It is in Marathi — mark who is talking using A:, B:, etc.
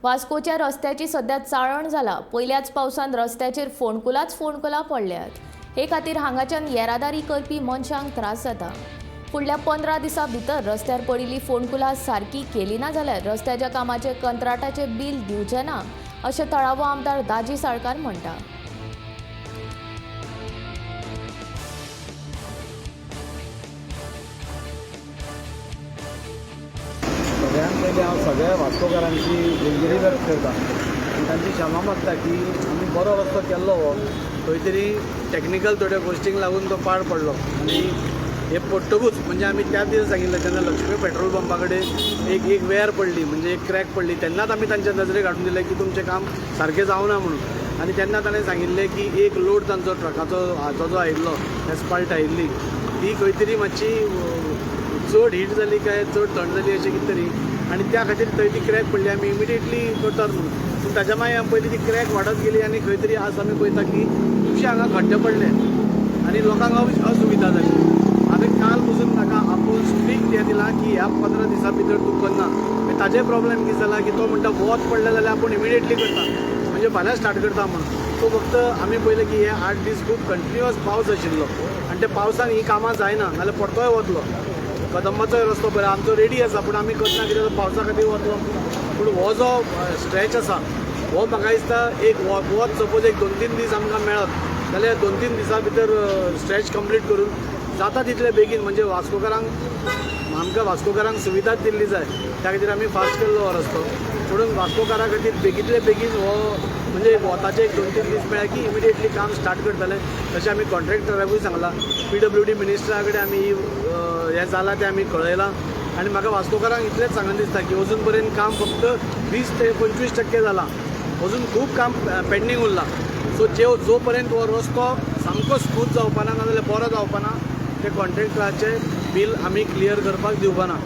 A: वास्कोच्या रस्त्याची सध्या चाळण जाला। पहिल्याच पावसान रस्त्याचेर फोंडकुलां पडल्यात। हे खातीर हांगाच्यान येरादारी करपी मनशांक त्रास जाता। फुडल्या 15 दिसां भितर रस्त्यार पडिल्लीं फोंडकुलां सारकी केली ना जाल्यार रस्त्याच्या कामाचे कंत्राटाचे बील दिवचे ना, अशें तळावो आमदार दाजी साळकार म्हणटा।
B: सगळ्यांत पयलीं हांव सगळ्या वास्कोकारांची दिलगिरी व्यक्त करता आनी तांची क्षमा मागता की आमी बरो रस्तो केल्लो हो खंय तरी टॅक्निकल थोड्या गोश्टींक लागून तो पाड पडलो आनी हे पडटकूच म्हणजे आमी त्याच दिसा सांगिल्लें तेन्ना लक्ष्मी पेट्रोल पंपा कडेन एक वेर पडली म्हणजे एक क्रॅक पडली तेन्नाच आमी तांच्या नजरेक हाडून दिलें की तुमचें काम सारकें जावना म्हणून। आनी तेन्ना ताणें सांगिल्लें की एक लोड तांचो ट्रकाचो हाचो जो आयिल्लो एस्पाल्ट आयिल्ली ती खंय तरी मातशी चड हीट जाली काय चड थंड जाली अशें कितें तरी आनी त्या खातीर थंय ती क्रॅक पडली। आमी इमिडिएटली करतात म्हणून पूण ताच्या मागीर पयलीं ती क्रॅक वाडत गेली आनी खंय तरी आज आमी पळयता की खुबशे हांगा खड्डे पडले आनी लोकांक असुविधा जाली। आतां काल पसून ताका आपूण स्ट्रिक्ट हें दिलां की ह्या 15 दिसां भितर तूं करना। मागीर ताजे प्रॉब्लेम कितें जाला की तो म्हणटा वोत पडलें जाल्यार आपूण इमिडिएटली करता म्हणजे फाल्यां स्टार्ट करता म्हणून। सो फक्त आमी पळयलें की हे 8 दीस खूब कंटिन्युअस पावस आशिल्लो आनी त्या पावसान ही कामां जायना नाल्यार परतोय वतलो। कदंबाचोय रस्तो बरो आमचो रेडी आसा पूण आमी करना कित्याक पावसा खातीर वतलो। पूण हो जो स्ट्रेच आसा हो म्हाका दिसता एक वत सपोज एक 2-3 दीस आमकां मेळत जाल्यार 2-3 दिसां भितर स्ट्रेच कंप्लीट करून जाता तितले बेगीन म्हणजे आमकां वास्कोकारांक सुविधाच दिल्ली जाय त्या खातीर आमी फास्ट केल्लो हो रस्तो। म्हणून वास्कोकारा खातीर बेगींतले बेगीन हो म्हणजे वताचे एक 2-3 दीस मेळ्ळे की इमिडिएटली काम स्टार्ट करतले तशें आमी कॉन्ट्रॅक्टराकूय सांगलां। PWD मिनिस्टरा कडेन आमी हें जालां तें आमी कळयलां आनी म्हाका वास्कोकारांक इतलेंच सांगून दिसता की अजून पर्यंत काम फक्त 20 ते 25% जालां, अजून खूब काम पेंडींग उरलां। सो जो पर्यंत हो रस्तो सामको स्मूथ जावपाना नाजाल्यार बरो जावपाना ते कॉन्ट्रॅक्टराचें बील आमी क्लियर करपाक दिवपाना।